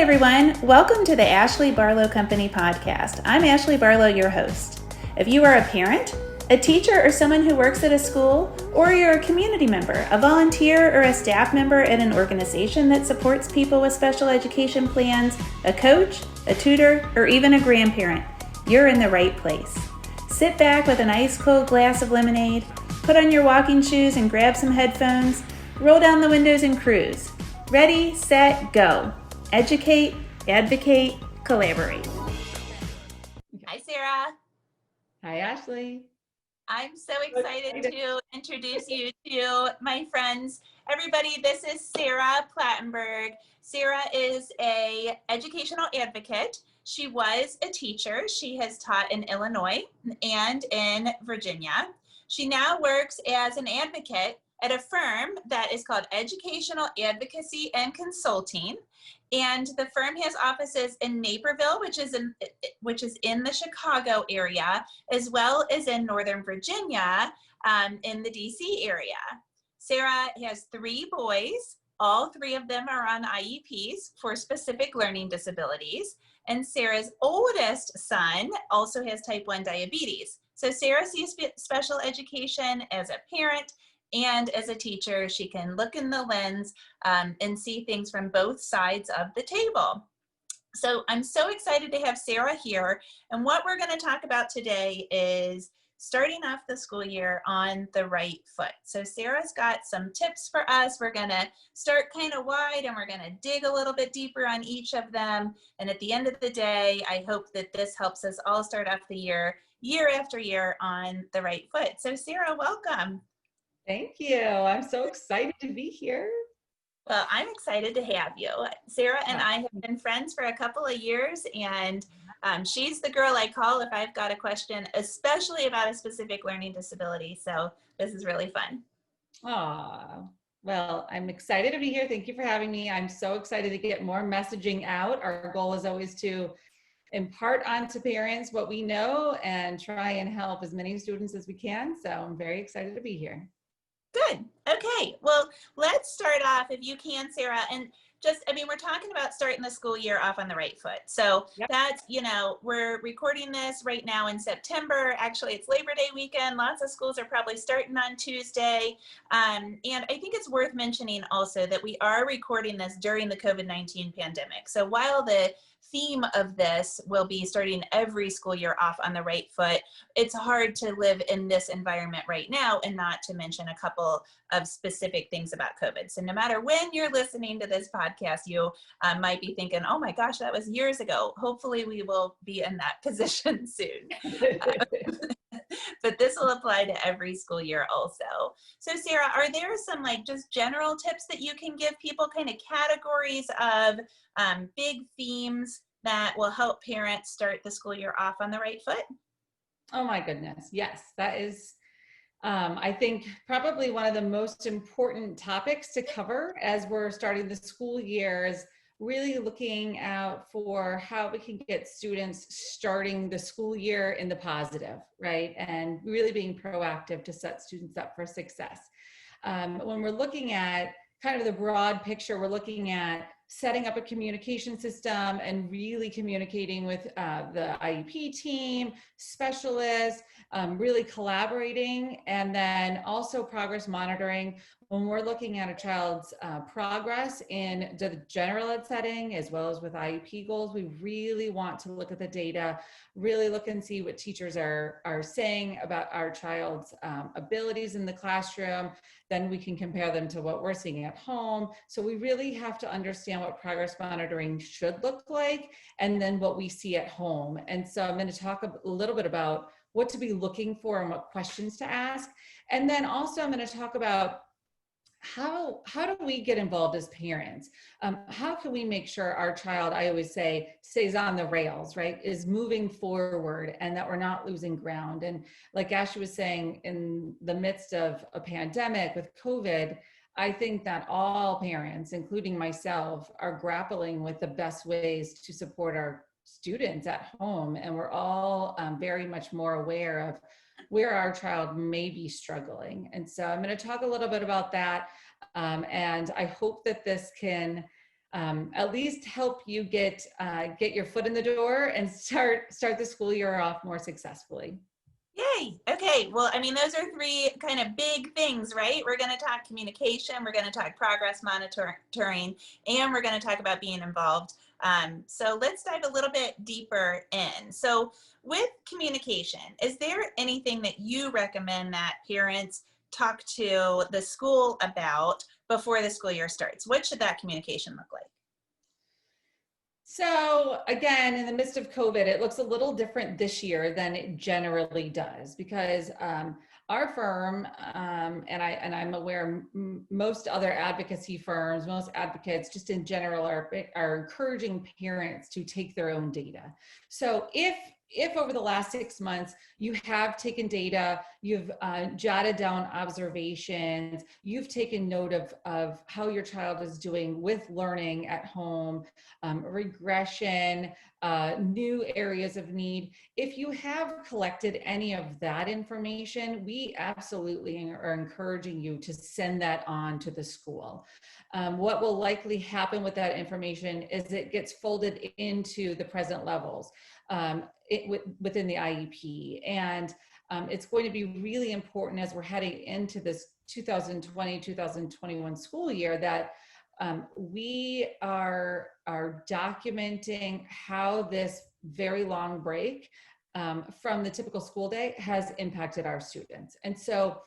everyone. Welcome to the Ashley Barlow Company podcast. I'm Ashley Barlow, your host. If you are a parent, a teacher, or someone who works at a school, or you're a community member, a volunteer, or a staff member at an organization that supports people with special education plans, a coach, a tutor, or even a grandparent, you're in the right place. Sit back with an ice cold glass of lemonade, put on your walking shoes and grab some headphones, roll down the windows and cruise. Ready, set, go. Educate, advocate, collaborate. Hi, Sarah. Hi, Ashley. I'm so excited to introduce you to my friends. Everybody, this is Sarah Platenberg. Sarah is an educational advocate. She was a teacher. She has taught in Illinois and in Virginia. She now works as an advocate at a firm that is called Educational Advocacy and Consulting. And the firm has offices in Naperville, which is in the Chicago area, as well as in Northern Virginia, in the DC area. Sarah has 3 boys. All 3 of them are on IEPs for specific learning disabilities. And Sarah's oldest son also has type 1 diabetes. So Sarah sees special education as a parent and as a teacher. She can look in the lens and see things from both sides of the table. So I'm so excited to have Sarah here. And what we're going to talk about today is starting off the school year on the right foot. So Sarah's got some tips for us. We're going to start kind of wide and we're going to dig a little bit deeper on each of them. And at the end of the day, I hope that this helps us all start off the year after year on the right foot. So Sarah, welcome. Thank you. I'm so excited to be here. Well, I'm excited to have you. Sarah and I have been friends for a couple of years, and she's the girl I call if I've got a question, especially about a specific learning disability. So this is really fun. Well, I'm excited to be here. Thank you for having me. I'm so excited to get more messaging out. Our goal is always to impart onto parents what we know and try and help as many students as we can. So I'm very excited to be here. Good. Okay. Well, let's start off, if you can, Sarah, and we're talking about starting the school year off on the right foot. So that's, we're recording this right now in September. Actually, it's Labor Day weekend. Lots of schools are probably starting on Tuesday. And I think it's worth mentioning also that we are recording this during the COVID-19 pandemic. So while the theme of this will be starting every school year off on the right foot, it's hard to live in this environment right now and not to mention a couple of specific things about COVID. So no matter when you're listening to this podcast, you might be thinking, oh my gosh, that was years ago. Hopefully we will be in that position soon. But this will apply to every school year also. So Sarah, are there some just general tips that you can give people, kind of categories of big themes that will help parents start the school year off on the right foot? Oh my goodness. Yes, that is, I think, probably one of the most important topics to cover as we're starting the school year is really looking out for how we can get students starting the school year in the positive, right? And really being proactive to set students up for success. When we're looking at kind of the broad picture, we're looking at setting up a communication system and really communicating with the IEP team, specialists, really collaborating, and then also progress monitoring. When we're looking at a child's progress in the general ed setting, as well as with IEP goals, we really want to look at the data, really look and see what teachers are saying about our child's abilities in the classroom. Then we can compare them to what we're seeing at home. So we really have to understand what progress monitoring should look like, and then what we see at home. And so I'm going to talk a little bit about what to be looking for and what questions to ask. And then also I'm going to talk about how do we get involved as parents? How can we make sure our child, I always say, stays on the rails, right? Is moving forward and that we're not losing ground. And like Ashley was saying, in the midst of a pandemic with COVID, I think that all parents, including myself, are grappling with the best ways to support our students at home. And we're all very much more aware of where our child may be struggling. And so I'm going to talk a little bit about that. And I hope that this can at least help you get your foot in the door and start the school year off more successfully. Yay. Okay. Well, I mean, those are three kind of big things, right? We're going to talk communication, we're going to talk progress monitoring, and we're going to talk about being involved. So let's dive a little bit deeper in. So with communication, is there anything that you recommend that parents talk to the school about before the school year starts? What should that communication look like? So again, in the midst of COVID, it looks a little different this year than it generally does, because our firm, and I'm aware most other advocacy firms, most advocates just in general are encouraging parents to take their own data. So if over the last 6 months you have taken data, you've jotted down observations, you've taken note of how your child is doing with learning at home, regression, new areas of need. If you have collected any of that information, we absolutely are encouraging you to send that on to the school. What will likely happen with that information is it gets folded into the present levels within the IEP. And it's going to be really important as we're heading into this 2020-2021 school year that we are documenting how this very long break from the typical school day has impacted our students. And so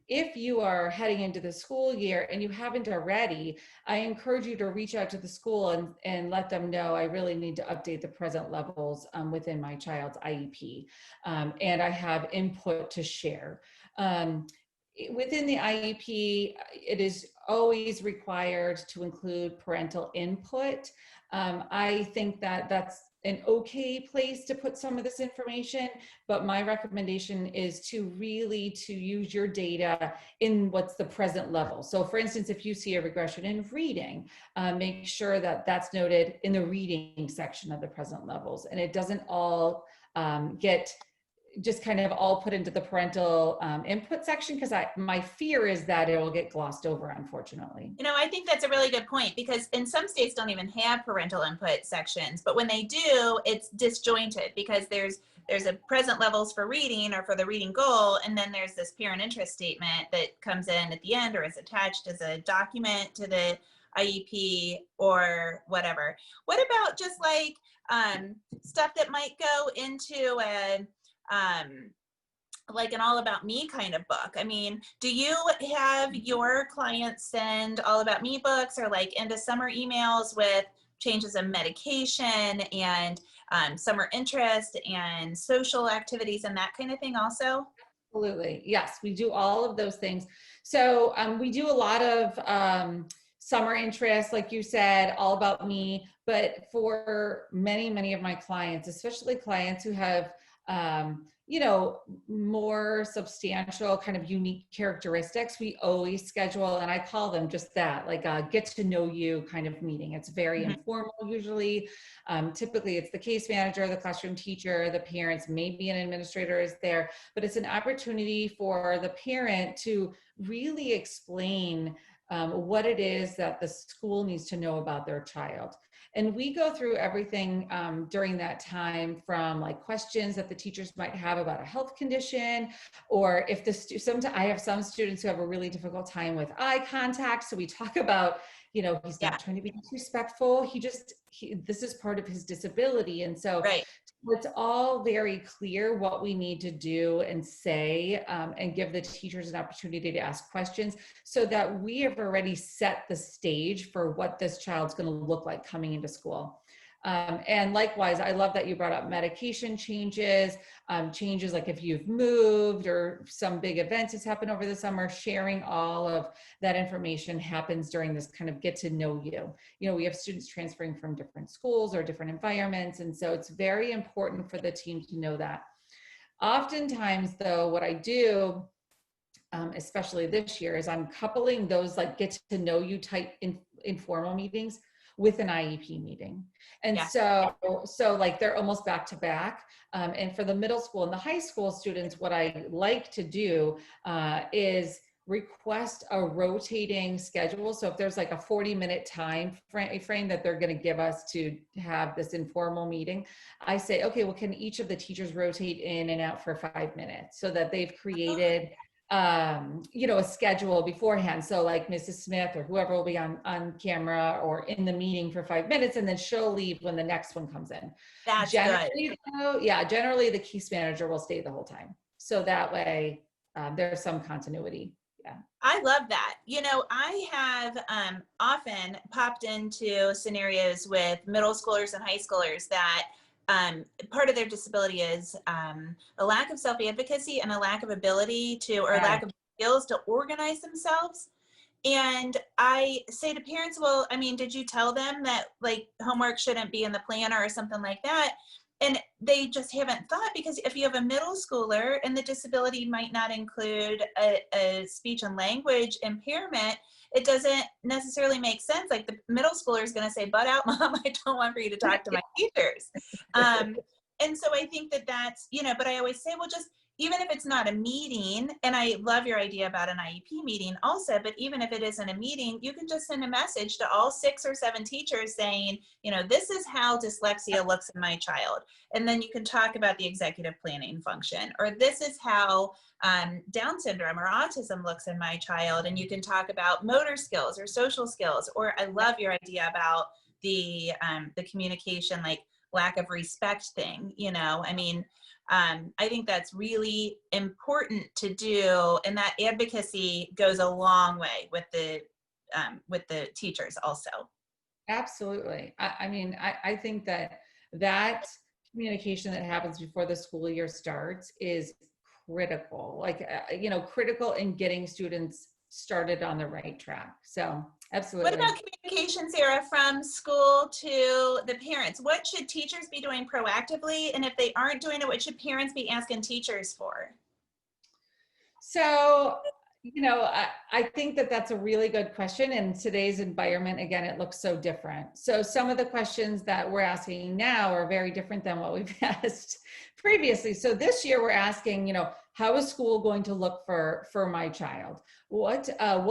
if you are heading into the school year and you haven't already, I encourage you to reach out to the school and let them know I really need to update the present levels within my child's IEP. And I have input to share. Within the IEP, it is always required to include parental input. I think that that's an okay place to put some of this information, but my recommendation is to use your data in what's the present level. So for instance, if you see a regression in reading, make sure that that's noted in the reading section of the present levels, and it doesn't all get just kind of all put into the parental input section, because my fear is that it will get glossed over, unfortunately. You know, I think that's a really good point, because in some states don't even have parental input sections, but when they do, it's disjointed because there's a present levels for reading or for the reading goal, and then there's this parent interest statement that comes in at the end or is attached as a document to the IEP or whatever. What about just like stuff that might go into like an All About Me kind of book? I mean, do you have your clients send All About Me books or like into summer emails with changes in medication and summer interest and social activities and that kind of thing also? Absolutely. Yes, we do all of those things. So we do a lot of summer interest, like you said, All About Me, but for many of my clients, especially clients who have more substantial kind of unique characteristics, we always schedule, and I call them just that, like a get to know you kind of meeting. It's very informal usually. Typically it's the case manager, the classroom teacher, the parents, maybe an administrator is there, but it's an opportunity for the parent to really explain what it is that the school needs to know about their child. And we go through everything during that time, from like questions that the teachers might have about a health condition, or if I have some students who have a really difficult time with eye contact. So we talk about, he's not trying to be disrespectful. This is part of his disability. And so it's all very clear what we need to do and say, and give the teachers an opportunity to ask questions, so that we have already set the stage for what this child's going to look like coming into school. And likewise, I love that you brought up medication changes, changes like if you've moved or some big event has happened over the summer. Sharing all of that information happens during this kind of get to know you. We have students transferring from different schools or different environments, and so it's very important for the team to know that. Oftentimes, though, what I do, especially this year, is I'm coupling those like get to know you type informal meetings with an IEP meeting. And so like they're almost back to back. And for the middle school and the high school students, what I like to do is request a rotating schedule. So if there's like a 40-minute time frame that they're going to give us to have this informal meeting, I say, okay, well, can each of the teachers rotate in and out for 5 minutes, so that they've created a schedule beforehand. So like Mrs. Smith or whoever will be on camera or in the meeting for 5 minutes, and then she'll leave when the next one comes in. That's Generally, good. though, generally the case manager will stay the whole time. So that way there's some continuity. Yeah. I love that. I have often popped into scenarios with middle schoolers and high schoolers that part of their disability is a lack of self-advocacy and a lack of ability to, or lack of skills to organize themselves. And I say to parents, well, I mean, did you tell them that like homework shouldn't be in the planner or something like that? And they just haven't thought, because if you have a middle schooler and the disability might not include a speech and language impairment, it doesn't necessarily make sense. Like the middle schooler is going to say, butt out, mom, I don't want for you to talk to my teachers. And so I think that's, but I always say, well, just, even if it's not a meeting, and I love your idea about an IEP meeting also, but even if it isn't a meeting, you can just send a message to all 6 or 7 teachers saying, this is how dyslexia looks in my child. And then you can talk about the executive planning function, or this is how Down syndrome or autism looks in my child. And you can talk about motor skills or social skills, or I love your idea about the communication, like lack of respect thing, I think that's really important to do, and that advocacy goes a long way with the teachers also. Absolutely. I think that communication that happens before the school year starts is critical, critical in getting students started on the right track. So absolutely. What about communication, Sarah, from school to the parents? What should teachers be doing proactively? And if they aren't doing it, what should parents be asking teachers for? So, I think that's a really good question. In today's environment, again, it looks so different. So some of the questions that we're asking now are very different than what we've asked previously. So this year we're asking, how is school going to look for my child? What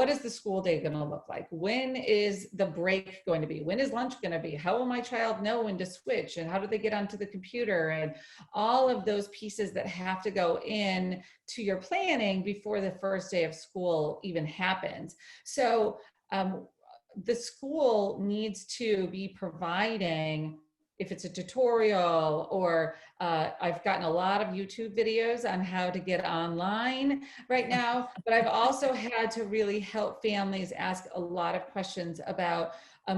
is the school day going to look like? When is the break going to be? When is lunch going to be? How will my child know when to switch? And how do they get onto the computer? And all of those pieces that have to go in to your planning before the first day of school even happens. So the school needs to be providing, if it's a tutorial, or I've gotten a lot of YouTube videos on how to get online right now, but I've also had to really help families ask a lot of questions about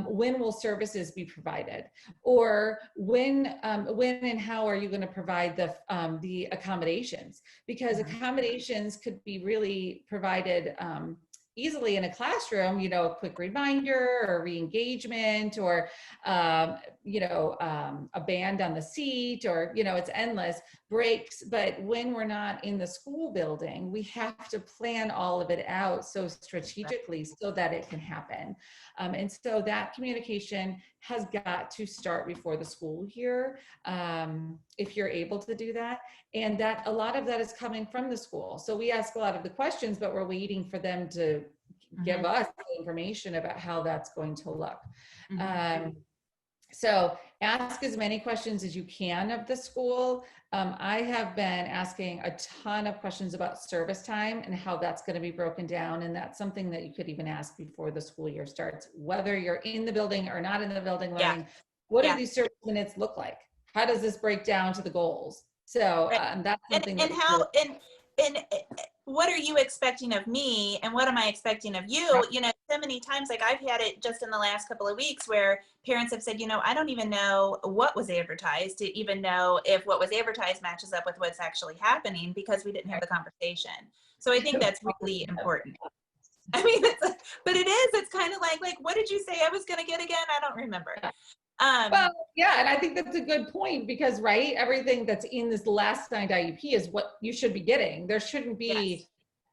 when will services be provided, or when and how are you going to provide the accommodations, because accommodations could be really provided easily in a classroom, a quick reminder or re-engagement, or, a band on the seat, or, it's endless breaks. But when we're not in the school building, we have to plan all of it out so strategically so that it can happen. And so that communication has got to start before the school year, if you're able to do that. And that a lot of that is coming from the school. So we ask a lot of the questions, but we're waiting for them to give us the information about how that's going to look. So ask as many questions as you can of the school. I have been asking a ton of questions about service time and how that's going to be broken down. And that's something that you could even ask before the school year starts, whether you're in the building or not in the building learning. What do these service minutes look like? How does this break down to the goals? So that's something and what are you expecting of me, and what am I expecting of you? So many times, like I've had it just in the last couple of weeks where parents have said, I don't even know what was advertised to even know if what was advertised matches up with what's actually happening, because we didn't have the conversation. So I think that's really important. I mean, it's kind of like, what did you say I was going to get again? I don't remember. Well, yeah, and I think that's a good point, because everything that's in this last signed IEP is what you should be getting. There shouldn't be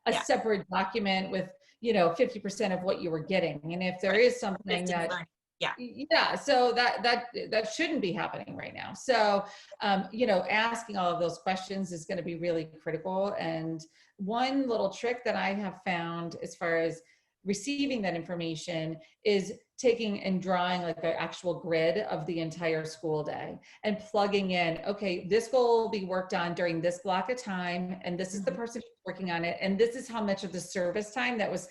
a separate document with 50% of what you were getting. And if there is something that Yeah, so that shouldn't be happening right now. So, asking all of those questions is going to be really critical. And one little trick that I have found as far as receiving that information is taking and drawing like an actual grid of the entire school day and plugging in, okay, this goal will be worked on during this block of time, and this is the person who's working on it, and this is how much of the service time that was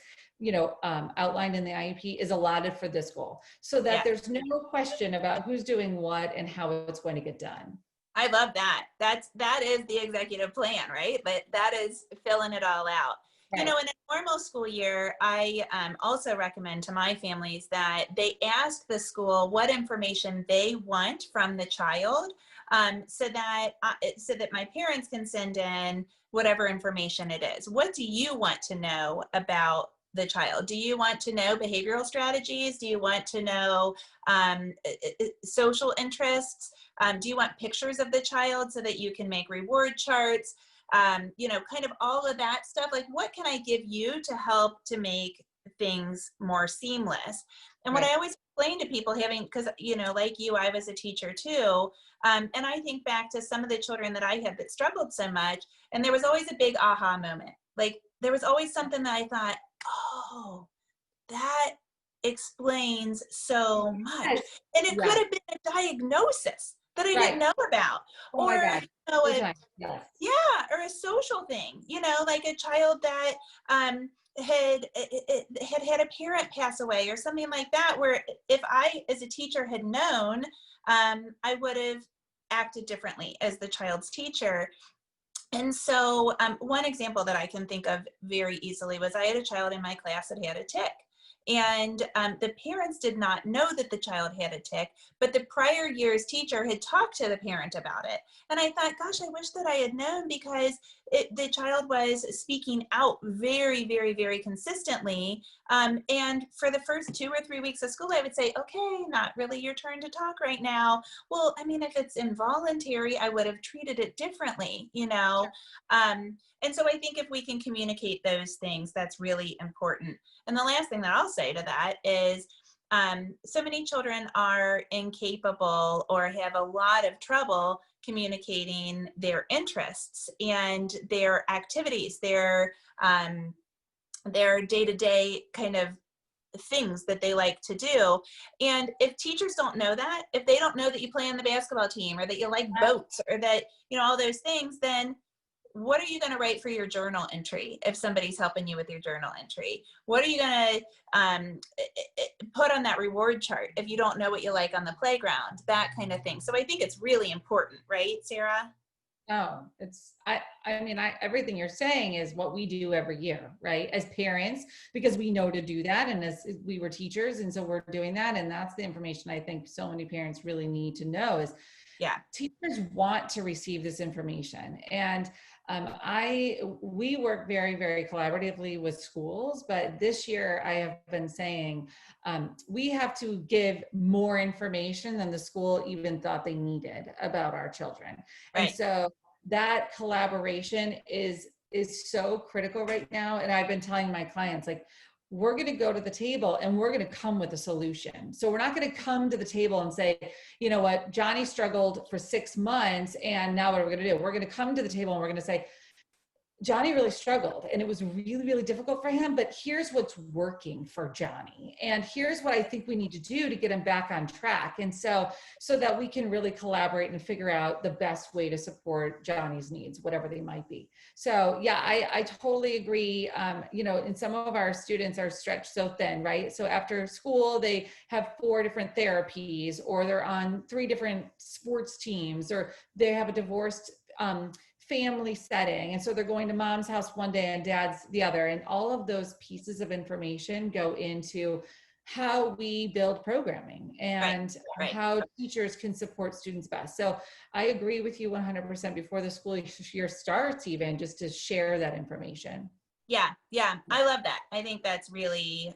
outlined in the IEP is allotted for this goal, so that there's no question about who's doing what and how it's going to get done. I love that. That is the executive plan, right? But that is filling it all out. Right. In a normal school year, I also recommend to my families that they ask the school what information they want from the child, so that my parents can send in whatever information it is. What do you want to know about the child? Do you want to know behavioral strategies? Do you want to know social interests? Do you want pictures of the child so that you can make reward charts? Kind of all of that stuff. Like, what can I give you to help to make things more seamless? And what I always explain to people, because, like you, I was a teacher too. And I think back to some of the children that I had that struggled so much. And there was always a big aha moment. Like, there was always something that I thought, oh, that explains so much. And it could have been a diagnosis that I didn't know about. Oh my God. Or a social thing, like a child that had a parent pass away or something like that, where if I, as a teacher, had known, I would have acted differently as the child's teacher. And so one example that I can think of very easily was I had a child in my class that had a tic. And the parents did not know that the child had a tic, but the prior year's teacher had talked to the parent about it. And I thought, gosh, I wish that I had known, because the child was speaking out very, very, very consistently. And for the first 2 or 3 weeks of school, I would say, okay, not really your turn to talk right now. Well, I mean, if it's involuntary, I would have treated it differently, Sure. And so I think if we can communicate those things, that's really important. And the last thing that I'll say to that is, so many children are incapable or have a lot of trouble communicating their interests and their activities, their day-to-day kind of things that they like to do. And if teachers don't know that, if they don't know that you play on the basketball team or that you like boats or that, all those things, then what are you going to write for your journal entry if somebody's helping you with your journal entry? What are you going to put on that reward chart if you don't know what you like on the playground? That kind of thing. So I think it's really important, right, Sarah? Oh, everything you're saying is what we do every year, right? As parents, because we know to do that. And as we were teachers, and so we're doing that. And that's the information I think so many parents really need to know is, teachers want to receive this information. And we work very, very collaboratively with schools, but this year I have been saying we have to give more information than the school even thought they needed about our children. Right. And so that collaboration is so critical right now. And I've been telling my clients, like, we're going to go to the table and we're going to come with a solution. So we're not going to come to the table and say, you know what, Johnny struggled for 6 months and now what are we going to do? We're going to come to the table and we're going to say, Johnny really struggled and it was really, really difficult for him, but here's what's working for Johnny. And here's what I think we need to do to get him back on track. And so that we can really collaborate and figure out the best way to support Johnny's needs, whatever they might be. So yeah, I totally agree. And some of our students are stretched so thin, right? So after school, they have 4 different therapies, or they're on 3 different sports teams, or they have a divorced family setting. And so they're going to mom's house one day and dad's the other. And all of those pieces of information go into how we build programming and how teachers can support students best. So I agree with you 100% before the school year starts, even just to share that information. Yeah. I love that. I think that's really,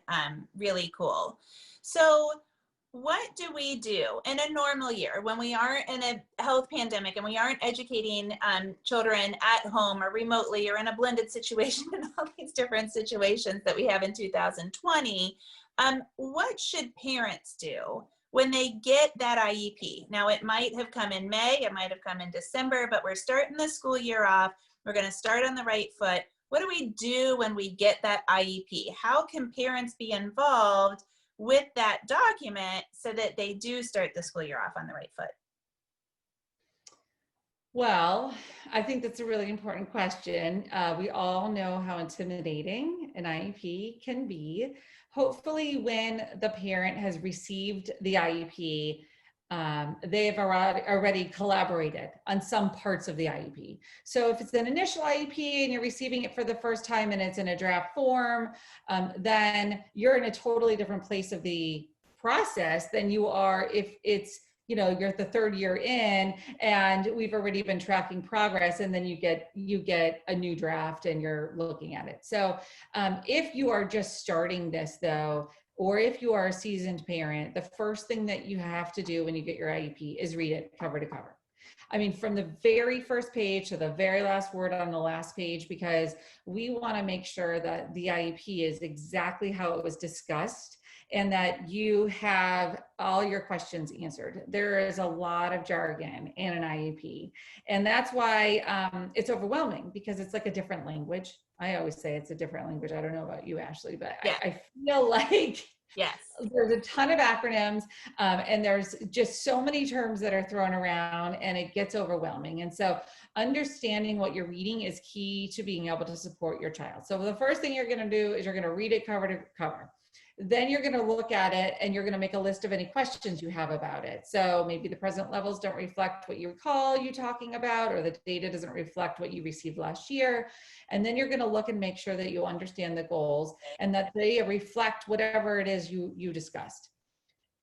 really cool. So what do we do in a normal year when we aren't in a health pandemic and we aren't educating children at home or remotely or in a blended situation and all these different situations that we have in 2020? What should parents do when they get that IEP? Now, it might have come in May, it might have come in December, but we're starting the school year off. We're going to start on the right foot. What do we do when we get that IEP? How can parents be involved with that document so that they do start the school year off on the right foot? Well, I think that's a really important question. We all know how intimidating an IEP can be. Hopefully, when the parent has received the IEP, they have already collaborated on some parts of the IEP. So if it's an initial IEP and you're receiving it for the first time and it's in a draft form, then you're in a totally different place of the process than you are if it's, you're the third year in and we've already been tracking progress, and then you get a new draft and you're looking at it. So if you are just starting this though, or if you are a seasoned parent, the first thing that you have to do when you get your IEP is read it cover to cover. I mean, from the very first page to the very last word on the last page, because we want to make sure that the IEP is exactly how it was discussed and that you have all your questions answered. There is a lot of jargon in an IEP. And that's why it's overwhelming, because it's like a different language. I always say it's a different language. I don't know about you, Ashley, but Yeah. I feel like yes, there's a ton of acronyms and there's just so many terms that are thrown around and it gets overwhelming. And so understanding what you're reading is key to being able to support your child. So the first thing you're going to do is you're going to read it cover to cover. Then you're going to look at it and you're going to make a list of any questions you have about it. So maybe the present levels don't reflect what you recall you talking about, or the data doesn't reflect what you received last year. And then you're going to look and make sure that you understand the goals and that they reflect whatever it is you discussed.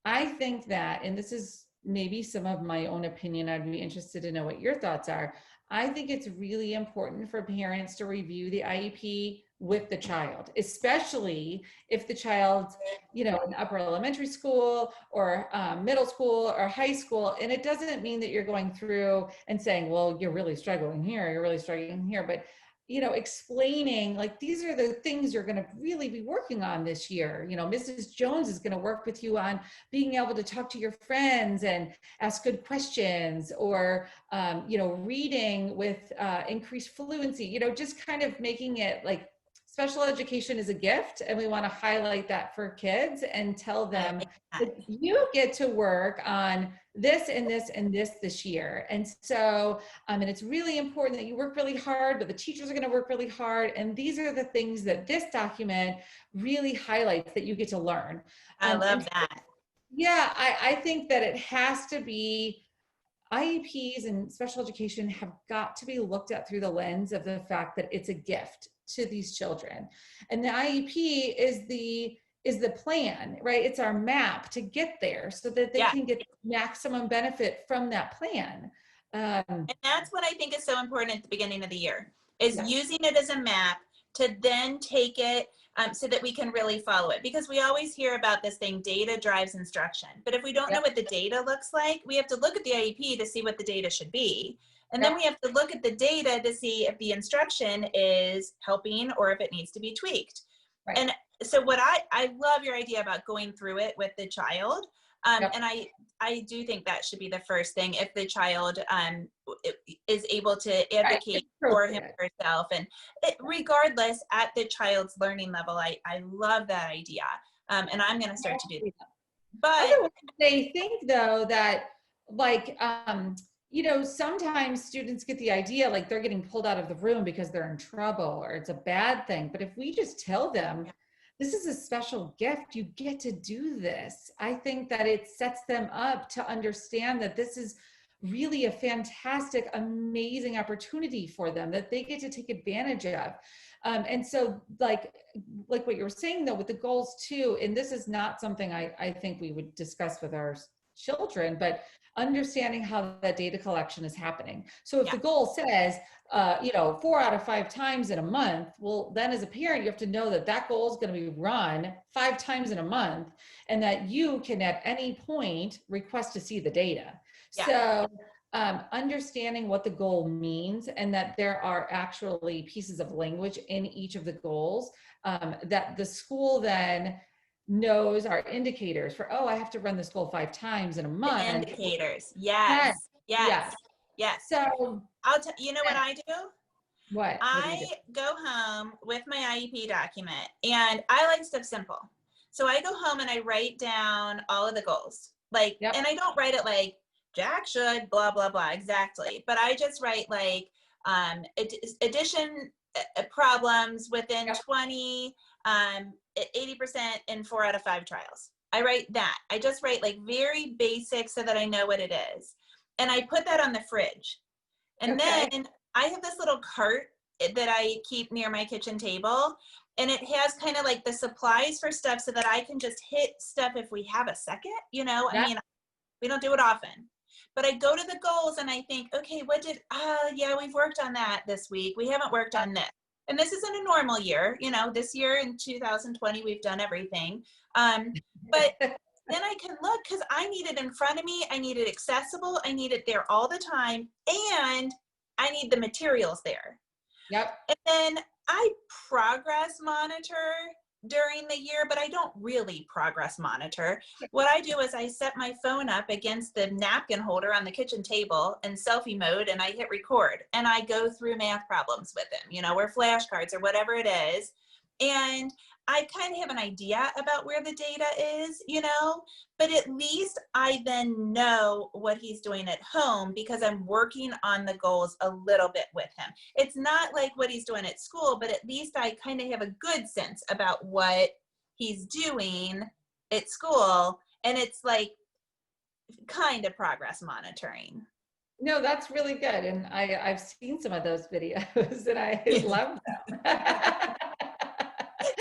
I think that, and this is maybe some of my own opinion, I'd be interested to know what your thoughts are. I think it's really important for parents to review the IEP with the child, especially if the child's, in upper elementary school or middle school or high school. And it doesn't mean that you're going through and saying, well, you're really struggling here, you're really struggling here, but explaining like, these are the things you're going to really be working on this year. Mrs. Jones is going to work with you on being able to talk to your friends and ask good questions, or, reading with increased fluency, just kind of making it like special education is a gift. And we want to highlight that for kids and tell them that you get to work on this and this and this year. And so, and it's really important that you work really hard, but the teachers are going to work really hard. And these are the things that this document really highlights that you get to learn. I love that. Yeah, I think that it has to be, IEPs and special education have got to be looked at through the lens of the fact that it's a gift to these children. And the IEP is the plan, right? It's our map to get there so that they can get maximum benefit from that plan. And that's what I think is so important at the beginning of the year, is using it as a map to then take it so that we can really follow it. Because we always hear about this thing, data drives instruction. But if we don't know what the data looks like, we have to look at the IEP to see what the data should be. And then we have to look at the data to see if the instruction is helping or if it needs to be tweaked. Right. And so what I love your idea about going through it with the child. And I do think that should be the first thing, if the child is able to advocate for him or herself, and regardless at the child's learning level. I love that idea. And I'm going to start to do that. But they think though that like, sometimes students get the idea like they're getting pulled out of the room because they're in trouble or it's a bad thing. But if we just tell them, this is a special gift, you get to do this, I think that it sets them up to understand that this is really a fantastic, amazing opportunity for them that they get to take advantage of. And so like what you were saying though, with the goals too, and this is not something I think we would discuss with our children, but understanding how that data collection is happening. So if the goal says, 4 out of 5 times in a month, well, then as a parent, you have to know that that goal is going to be run 5 times in a month, and that you can at any point request to see the data. So understanding what the goal means, and that there are actually pieces of language in each of the goals that the school then knows our indicators for, oh, I have to run this goal 5 times in a The month. indicators. 10. Yes. Yes. Yes. Yes. So You know what I do? what do you do? I go home with my IEP document, and I like stuff simple. So I go home and I write down all of the goals. Like, Yep. and I don't write it like Jack should, blah, blah, blah, exactly. But I just write like addition problems within Yep. 20, 80% in 4 out of 5 trials. I write that. I just write like very basic so that I know what it is. And I put that on the fridge. And Okay. then I have this little cart that I keep near my kitchen table, and it has kind of like the supplies for stuff so that I can just hit stuff if we have a second, I Yep. mean, we don't do it often, but I go to the goals and I think, okay, yeah, we've worked on that this week. We haven't worked on this. And this isn't a normal year, this year in 2020, we've done everything. But then I can look because I need it in front of me. I need it accessible. I need it there all the time. And I need the materials there. Yep. And then I progress monitor during the year, but I don't really progress monitor. What I do is I set my phone up against the napkin holder on the kitchen table in selfie mode, and I hit record, and I go through math problems with him, or flashcards or whatever it is. And I kind of have an idea about where the data is, but at least I then know what he's doing at home because I'm working on the goals a little bit with him. It's not like what he's doing at school, but at least I kind of have a good sense about what he's doing at school. And it's like kind of progress monitoring. No, that's really good. And I've seen some of those videos and I love them.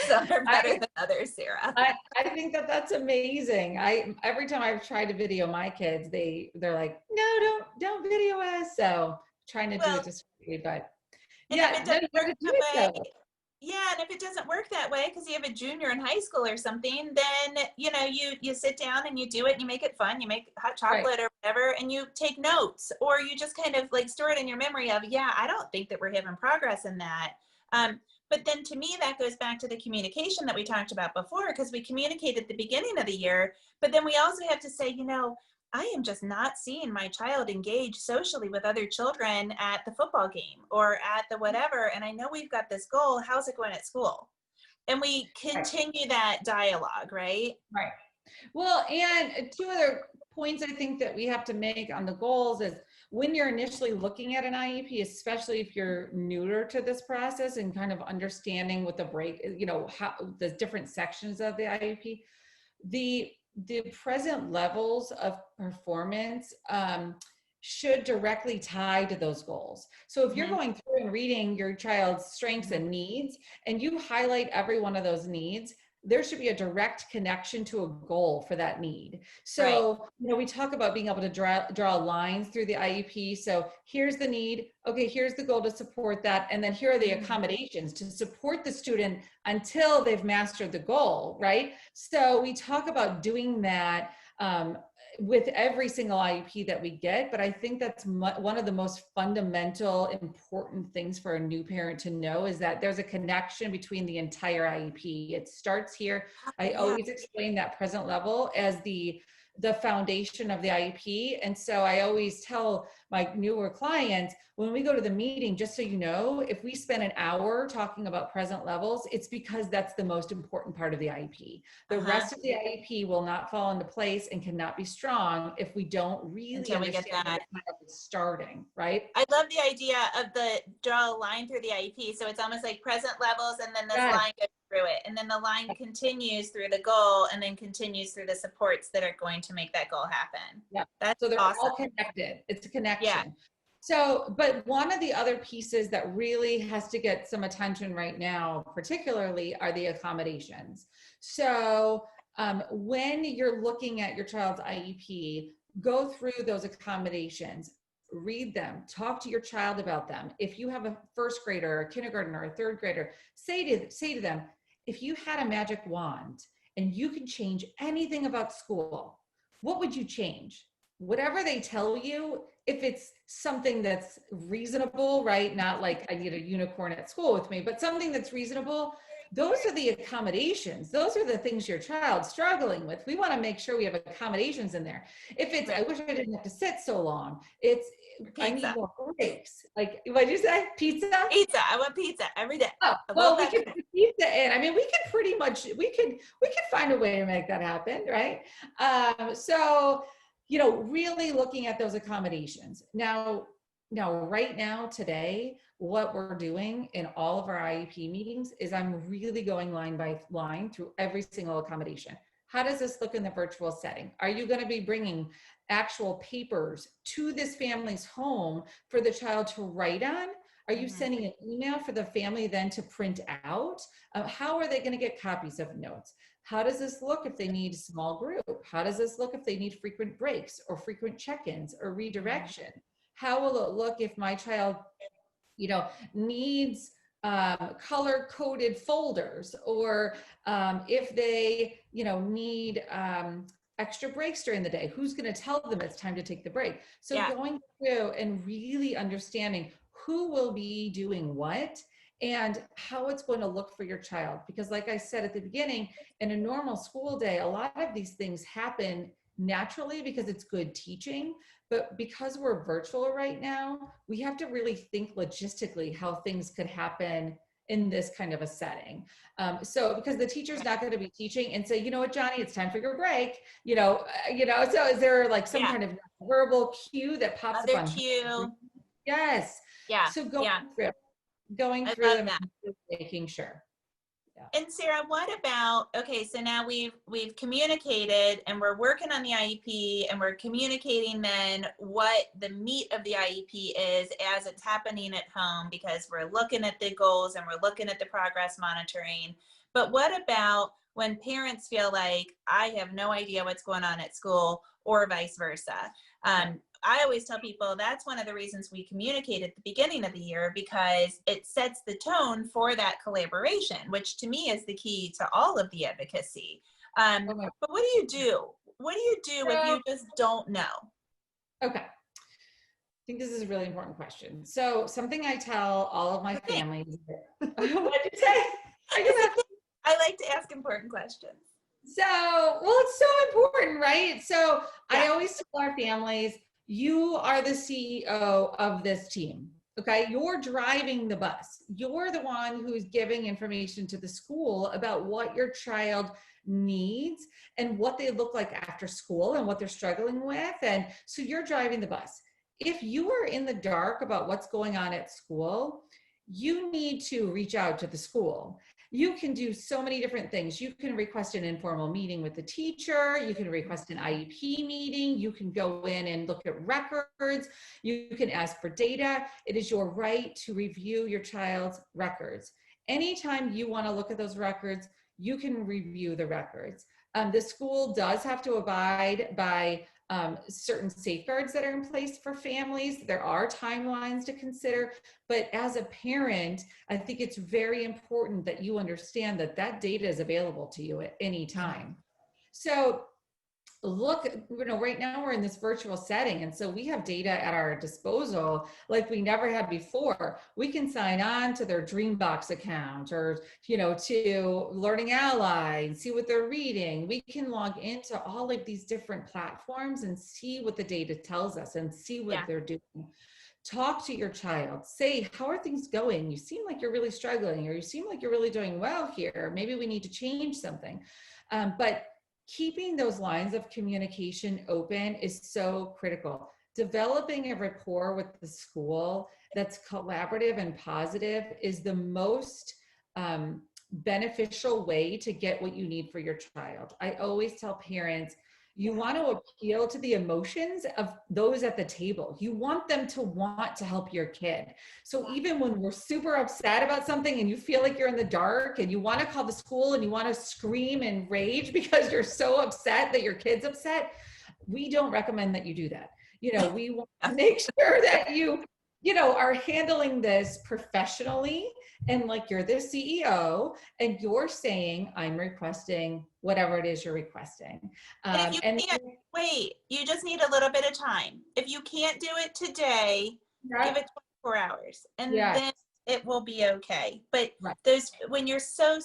Some are better than others, Sarah. I think that's amazing. Every time I've tried to video my kids, they're like, no, don't video us. So trying to do it discreetly, but yeah, if it doesn't work that way, yeah, and if it doesn't work that way because you have a junior in high school or something, then you sit down and you do it and you make it fun. You make hot chocolate or whatever, and you take notes, or you just kind of like store it in your memory of, I don't think that we're having progress in that. But then to me, that goes back to the communication that we talked about before, because we communicate at the beginning of the year, but then we also have to say, I am just not seeing my child engage socially with other children at the football game or at the whatever. And I know we've got this goal. How's it going at school? And we continue that dialogue, right? Right. Well, and 2 other points I think that we have to make on the goals is when you're initially looking at an IEP, especially if you're newer to this process and kind of understanding what how the different sections of the IEP, the present levels of performance should directly tie to those goals. So if you're going through and reading your child's strengths and needs, and you highlight every one of those needs, there should be a direct connection to a goal for that need. So, we talk about being able to draw lines through the IEP. So here's the need. Okay, here's the goal to support that. And then here are the accommodations to support the student until they've mastered the goal, right? So we talk about doing that with every single IEP that we get, but I think that's one of the most fundamental, important things for a new parent to know is that there's a connection between the entire IEP. It starts here. I always explain that present level as the foundation of the IEP. And so I always tell my newer clients, when we go to the meeting, just so you know, if we spend an hour talking about present levels, it's because that's the most important part of the IEP. The rest of the IEP will not fall into place and cannot be strong if we don't really understand where it's starting, right? I love the idea of the draw a line through the IEP. So it's almost like present levels, and then this line goes through it. And then the line continues through the goal and then continues through the supports that are going to make that goal happen. Yeah. That's so they're awesome. all connected. It's a connection. Yeah. So, but one of the other pieces that really has to get some attention right now, particularly, are the accommodations. So when you're looking at your child's IEP, go through those accommodations, read them, talk to your child about them. If you have a first grader, a kindergartner, or a third grader, say to them, if you had a magic wand and you could change anything about school, what would you change? Whatever they tell you, if it's something that's reasonable, right? Not like I need a unicorn at school with me, but something that's reasonable, those are the accommodations. Those are the things your child's struggling with. We want to make sure we have accommodations in there. If it's, I wish I didn't have to sit so long. It's, I need Pizza. more breaks. Like, what'd you say? Pizza? Pizza. I want pizza every day. Oh, well, we could put pizza in. I mean, we could pretty much, we could find a way to make that happen, right? So, you know, really looking at those accommodations. Now, right now, today, what we're doing in all of our IEP meetings is I'm really going line by line through every single accommodation. How does this look in the virtual setting? Are you going to be bringing actual papers to this family's home for the child to write on? Are you sending an email for the family then to print out? How are they going to get copies of notes? How does this look if they need a small group? How does this look if they need frequent breaks or frequent check-ins or redirection? How will it look if my child, you know, needs color-coded folders, or if they, you know, need extra breaks during the day? Who's going to tell them it's time to take the break? So going through and really understanding who will be doing what and how it's going to look for your child. Because like I said at the beginning, in a normal school day, a lot of these things happen naturally because it's good teaching. But because we're virtual right now, we have to really think logistically how things could happen in this kind of a setting. So because the teacher's not going to be teaching and say, you know what, Johnny, it's time for your break. So is there like some kind of verbal cue that pops up on cue? Yes. Yeah. So going through them and making sure. Yeah. And Sarah, what about, okay, so now we've communicated and we're working on the IEP and we're communicating then what the meat of the IEP is as it's happening at home, because we're looking at the goals and we're looking at the progress monitoring. But what about when parents feel like I have no idea what's going on at school, or vice versa? I always tell people that's one of the reasons we communicate at the beginning of the year, because it sets the tone for that collaboration, which to me is the key to all of the advocacy. But what do you do? What do you do if you just don't know? Okay. I think this is a really important question. So something I tell all of my families. What did you say? I like to ask important questions. So, well, it's so important, right? So I always tell our families, you are the CEO of this team. Okay. You're driving the bus. You're the one who's giving information to the school about what your child needs and what they look like after school and what they're struggling with. And so you're driving the bus. If you are in the dark about what's going on at school, you need to reach out to the school. You can do so many different things. You can request an informal meeting with the teacher. You can request an IEP meeting. You can go in and look at records. You can ask for data. It is your right to review your child's records. Anytime you want to look at those records, you can review the records. The school does have to abide by certain safeguards that are in place for families. There are timelines to consider, but as a parent, I think it's very important that you understand that that data is available to you at any time. So look, right now we're in this virtual setting, and so we have data at our disposal like we never had before. We can sign on to their Dreambox account or, to Learning Ally and see what they're reading. We can log into all of these different platforms and see what the data tells us and see what they're doing. Talk to your child. Say, how are things going? You seem like you're really struggling, or you seem like you're really doing well here. Maybe we need to change something. But keeping those lines of communication open is so critical. Developing a rapport with the school that's collaborative and positive is the most beneficial way to get what you need for your child. I always tell parents, you want to appeal to the emotions of those at the table. You want them to want to help your kid. So even when we're super upset about something and you feel like you're in the dark and you want to call the school and you want to scream and rage because you're so upset that your kid's upset, we don't recommend that you do that. We want to make sure that you are handling this professionally, and like you're the CEO and you're saying, I'm requesting whatever it is you're requesting. And if you can't, wait, you just need a little bit of time. If you can't do it today, give it 24 hours. And then it will be okay. But Right. there's, when you're so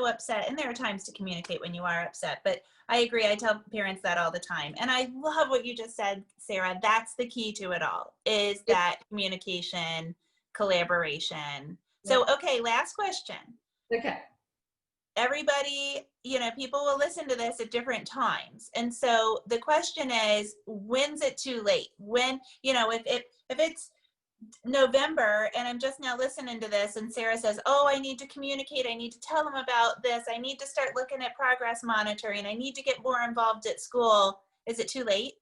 upset, and there are times to communicate when you are upset, but I agree. I tell parents that all the time. And I love what you just said, Sarah. That's the key to it all, is that communication, collaboration. So, okay, last question. Okay. Everybody, people will listen to this at different times. And so the question is, when's it too late? When, if it's November and I'm just now listening to this and Sarah says, oh, I need to communicate, I need to tell them about this, I need to start looking at progress monitoring, I need to get more involved at school, is it too late?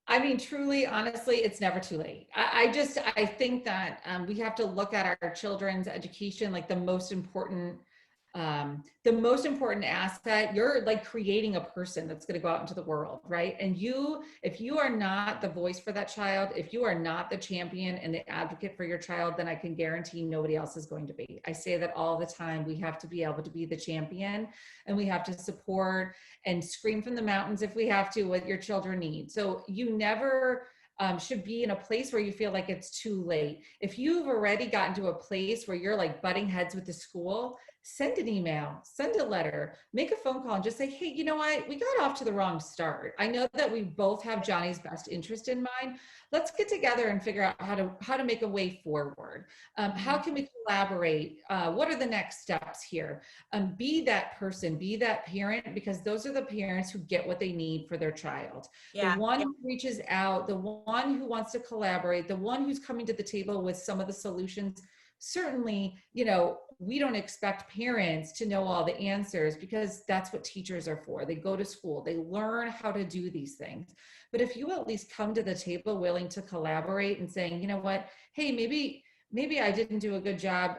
I mean, truly, honestly, it's never too late. I think that we have to look at our children's education like the most important asset. You're like creating a person that's going to go out into the world, right? And if you are not the voice for that child, if you are not the champion and the advocate for your child, then I can guarantee nobody else is going to be. I say that all the time. We have to be able to be the champion, and we have to support and scream from the mountains if we have to what your children need. So you never should be in a place where you feel like it's too late. If you've already gotten to a place where you're like butting heads with the school, send an email, send a letter, make a phone call and just say, hey, you know what? We got off to the wrong start. I know that we both have Johnny's best interest in mind. Let's get together and figure out how to make a way forward. How can we collaborate? What are the next steps here? Be that person, be that parent, because those are the parents who get what they need for their child. Yeah. The one who reaches out, the one who wants to collaborate, the one who's coming to the table with some of the solutions. Certainly, we don't expect parents to know all the answers because that's what teachers are for. They go to school, they learn how to do these things. But if you at least come to the table willing to collaborate and saying, you know what, hey, maybe I didn't do a good job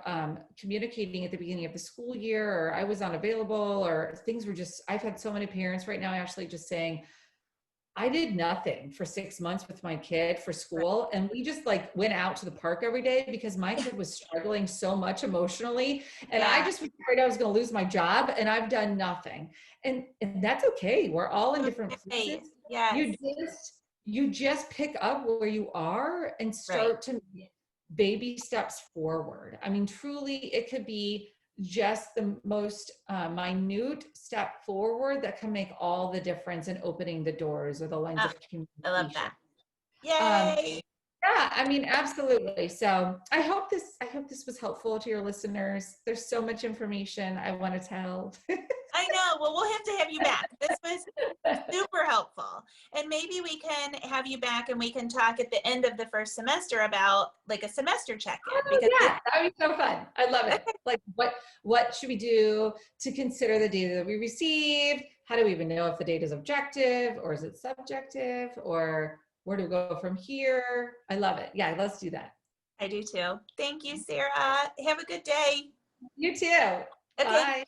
communicating at the beginning of the school year, or I was unavailable, or things were just, I've had so many parents right now actually just saying, I did nothing for 6 months with my kid for school. And we just like went out to the park every day because my kid was struggling so much emotionally. And I just was afraid I was going to lose my job, and I've done nothing. And that's okay. We're all in different places. Yes. You just pick up where you are and start to make baby steps forward. I mean, truly, it could be just the most minute step forward that can make all the difference in opening the doors or the lines of communication. I love that. Yay! Yeah, I mean, absolutely. So I hope this was helpful to your listeners. There's so much information I want to tell. I know. Well, we'll have to have you back. This was super helpful. And maybe we can have you back and we can talk at the end of the first semester about like a semester check-in. Because that would be so fun. I love it. Like what should we do to consider the data that we received? How do we even know if the data is objective or is it subjective, or where do we go from here? I love it. Yeah, let's do that. I do too. Thank you, Sarah. Have a good day. You too. Okay. Bye.